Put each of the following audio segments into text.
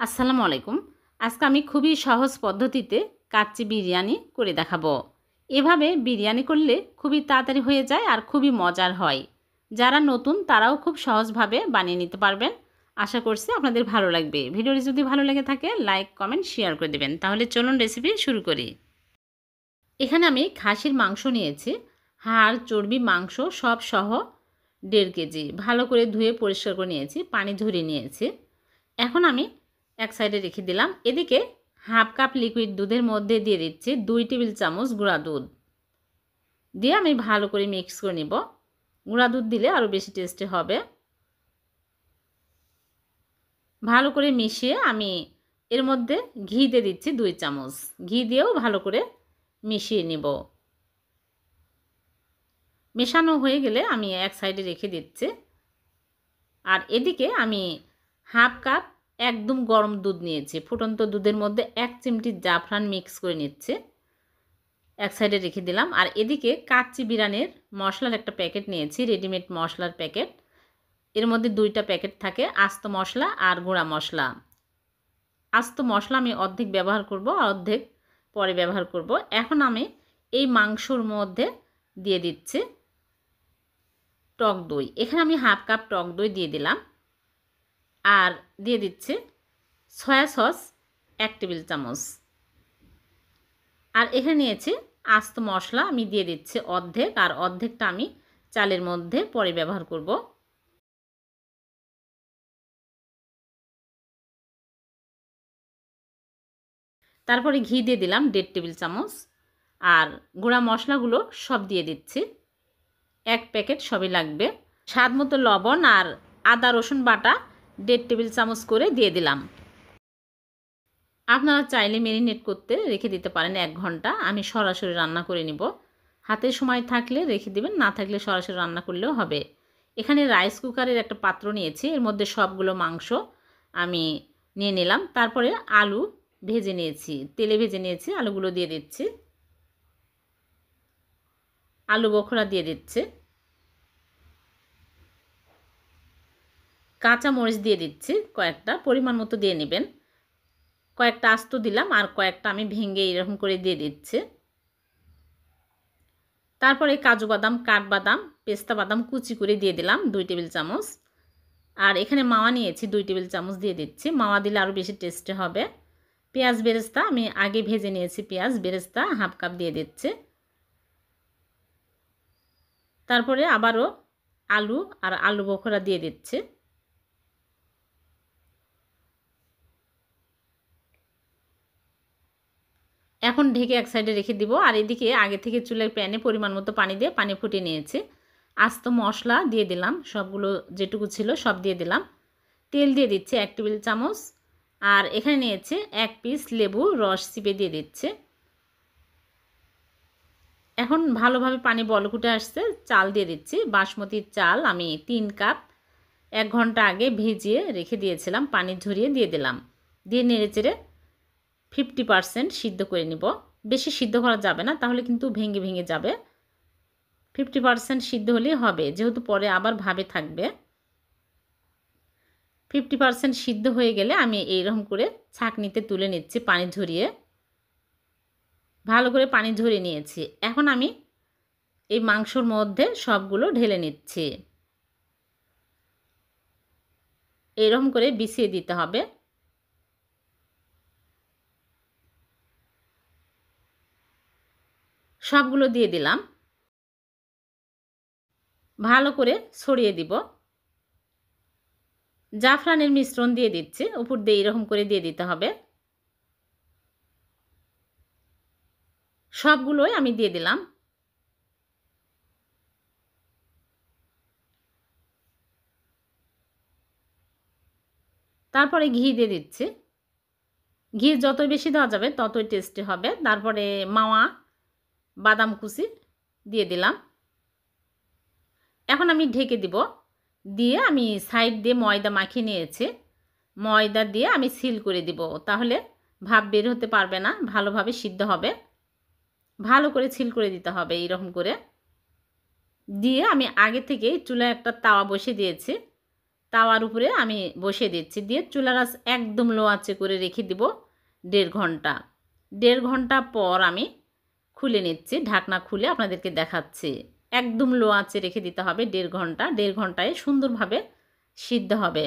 আসসালামু আলাইকুম। আজকে আমি খুবই সহজ পদ্ধতিতে কাচ্চি বিরিয়ানি করে দেখাবো। এভাবে বিরিয়ানি করলে খুবই তাড়াতাড়ি হয়ে যায় আর খুবই মজার হয়। যারা নতুন তারাও খুব সহজভাবে বানিয়ে নিতে পারবেন। আশা করছি আপনাদের ভালো লাগবে। ভিডিওটি যদি ভালো লেগে থাকে লাইক, কমেন্ট, শেয়ার করে দেবেন। তাহলে চলুন রেসিপি শুরু করি। এখানে আমি খাসির মাংস নিয়েছি। হাড়, চর্বি, মাংস সব সহ 1.5 কেজি। ভালো করে ধুয়ে পরিষ্কার করে নিয়েছি, পানি ঝরিয়ে নিয়েছি। এখন আমি এক সাইডে রেখে দিলাম। এদিকে হাফ কাপ লিকুইড দুধের মধ্যে দিয়ে দিচ্ছি 2 টেবিল চামচ গুঁড়া দুধ। দিয়ে আমি ভালো করে মিক্স করে নিব। গুঁড়া দুধ দিলে আরও বেশি টেস্টি হবে। ভালো করে মিশিয়ে আমি এর মধ্যে ঘি দিয়ে দিচ্ছি 2 চামচ। ঘি দিয়েও ভালো করে মিশিয়ে নিব। মেশানো হয়ে গেলে আমি এক সাইডে রেখে দিচ্ছি। আর এদিকে আমি হাফ কাপ একদম গরম দুধ নিয়েছি। ফুটন্ত দুধের মধ্যে 1 চিমটি জাফরান মিক্স করে নিচ্ছি। এক সাইডে রেখে দিলাম। আর এদিকে কাচ্চি বিরিয়ানির মশলার একটা প্যাকেট নিয়েছি, রেডিমেড মশলার প্যাকেট। এর মধ্যে 2টা প্যাকেট থাকে, আস্ত মশলা আর গুঁড়া মশলা। আস্ত মশলা আমি অর্ধেক ব্যবহার করব, অর্ধেক পরে ব্যবহার করব। এখন আমি এই মাংসর মধ্যে দিয়ে দিচ্ছি টক দই। এখানে আমি হাফ কাপ টক দই দিয়ে দিলাম। আর দিয়ে দিচ্ছি সয়া সস 1 টেবিল চামচ। আর এখানে নিয়েছি আস্ত মশলা, আমি দিয়ে দিচ্ছি অর্ধেক, আর অর্ধেকটা আমি চালের মধ্যে পরে ব্যবহার করব। তারপরে ঘি দিয়ে দিলাম 1.5 টেবিল চামচ। আর গুঁড়া মশলাগুলো সব দিয়ে দিচ্ছি, 1 প্যাকেট সবই লাগবে। স্বাদ মতো লবণ আর আদা রসুন বাটা 1.5 টেবিল চামচ করে দিয়ে দিলাম। আপনারা চাইলে ম্যারিনেট করতে রেখে দিতে পারেন 1 ঘন্টা। আমি সরাসরি রান্না করে নিব। হাতে সময় থাকলে রেখে দিবেন, না থাকলে সরাসরি রান্না করলেও হবে। এখানে রাইস কুকারের একটা পাত্র নিয়েছি, এর মধ্যে সবগুলো মাংস আমি নিয়ে নিলাম। তারপরে আলু ভেজে নিয়েছি, তেলে ভেজে নিয়েছি। আলুগুলো দিয়ে দিচ্ছি। আলু বোখরা দিয়ে দিচ্ছি। কাঁচা মরিচ দিয়ে দিচ্ছি কয়েকটা, পরিমাণ মতো দিয়ে নেবেন। কয়েকটা আস্ত দিলাম আর কয়েকটা আমি ভেঙে এরকম করে দিয়ে দিচ্ছি। তারপরে কাজু বাদাম, কাঠবাদাম, পেস্তা বাদাম কুচি করে দিয়ে দিলাম 2 টেবিল চামচ। আর এখানে মাওয়া নিয়েছি 2 টেবিল চামচ দিয়ে দিচ্ছি। মাওয়া দিলে আরও বেশি টেস্টি হবে। পেঁয়াজ বেরেস্তা আমি আগে ভেজে নিয়েছি, পেঁয়াজ বেরেস্তা হাফ কাপ দিয়ে দিচ্ছি। তারপরে আবারও আলু আর আলু বোখরা দিয়ে দিচ্ছি। এখন ঢেকে এক সাইডে রেখে দিব। আর এদিকে আগে থেকে চুলার প্যানে পরিমাণ মতো পানি দিয়ে পানি ফুটিয়ে নিয়েছি। আস্ত মশলা দিয়ে দিলাম, সবগুলো যেটুকু ছিল সব দিয়ে দিলাম। তেল দিয়ে দিচ্ছি 1 টেবিল চামচ। আর এখানে নিয়েছি 1 পিস লেবু রস চিপে দিয়ে দিচ্ছে। এখন ভালোভাবে পানি বলক উঠে আসছে। চাল দিয়ে দিচ্ছি, বাসমতির চাল আমি 3 কাপ 1 ঘন্টা আগে ভিজিয়ে রেখে দিয়েছিলাম, পানি ঝরিয়ে দিয়ে দিলাম। দিয়ে নেড়েচেড়ে 50% সিদ্ধ করে নিব। বেশি সিদ্ধ করা যাবে না, তাহলে কিন্তু ভেঙে ভেঙে যাবে। 50% সিদ্ধ হলেই হবে, যেহেতু পরে আবার ভাবে থাকবে। 50% সিদ্ধ হয়ে গেলে আমি এইরকম করে ছাঁকনিতে তুলে নিচ্ছি পানি ঝরিয়ে। ভালো করে পানি ঝরিয়ে নিয়েছি। এখন আমি এই মাংসর মধ্যে সবগুলো ঢেলে নিচ্ছি। এরকম করে বিছিয়ে দিতে হবে। সবগুলো দিয়ে দিলাম। ভালো করে ছড়িয়ে দিব। জাফরানের মিশ্রণ দিয়ে দিচ্ছি, উপর দিয়ে এরকম করে দিয়ে দিতে হবে। সবগুলোই আমি দিয়ে দিলাম। তারপরে ঘি দিয়ে দিচ্ছি। ঘি যতই বেশি দেওয়া যাবে ততই টেস্টি হবে। তারপরে মাওয়া, বাদাম কুচি দিয়ে দিলাম। এখন আমি ঢেকে দিব। দিয়ে আমি সাইড দিয়ে ময়দা মাখিয়ে নিয়েছি। ময়দা দিয়ে আমি সিল করে দিব, তাহলে ভাপ বের হতে পারবে না, ভালোভাবে সিদ্ধ হবে। ভালো করে সিল করে দিতে হবে এইরকম করে। দিয়ে আমি আগে থেকেই চুলায় একটা তাওয়া বসিয়ে দিয়েছি। তাওয়ার উপরে আমি বসিয়ে দিচ্ছি, দিয়ে চুলার আঁচ একদম লো আঁচে করে রেখে দিব 1.5 ঘন্টা। 1.5 ঘন্টা পর আমি খুলে নিচ্ছি, ঢাকনা খুলে আপনাদেরকে দেখাচ্ছি। একদম লো আঁচে রেখে দিতে হবে 1.5 ঘন্টা। 1.5 ঘন্টায় সুন্দরভাবে সিদ্ধ হবে।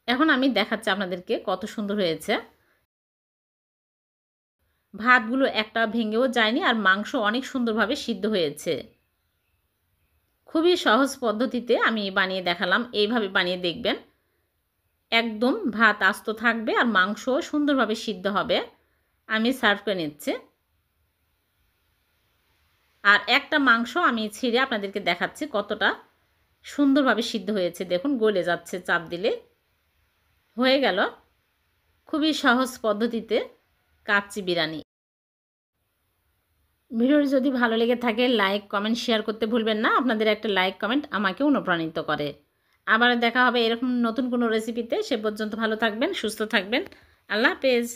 এখন আমি দেখাচ্ছি আপনাদেরকে কত সুন্দর হয়েছে। ভাতগুলো একটা ভেঙেও যায়নি, আর মাংস অনেক সুন্দরভাবে সিদ্ধ হয়েছে। খুবই সহজ পদ্ধতিতে আমি বানিয়ে দেখালাম, এইভাবে বানিয়ে দেখবেন। একদম ভাত আস্ত থাকবে আর মাংসও সুন্দরভাবে সিদ্ধ হবে। আমি সার্ভ করে নিচ্ছি। আর একটা মাংস আমি ছিঁড়ে আপনাদেরকে দেখাচ্ছি কতটা সুন্দরভাবে সিদ্ধ হয়েছে। দেখুন গলে যাচ্ছে চাপ দিলে। হয়ে গেল খুবই সহজ পদ্ধতিতে কাচ্চি বিরিয়ানি। ভিডিওটি যদি ভালো লেগে থাকে লাইক কমেন্ট শেয়ার করতে ভুলবেন না। আপনাদের একটা লাইক কমেন্ট আমাকে অনুপ্রাণিত করে। আবার দেখা হবে এরকম নতুন কোনো রেসিপিতে। সে পর্যন্ত ভালো থাকবেন, সুস্থ থাকবেন। আল্লাহ হাফেজ।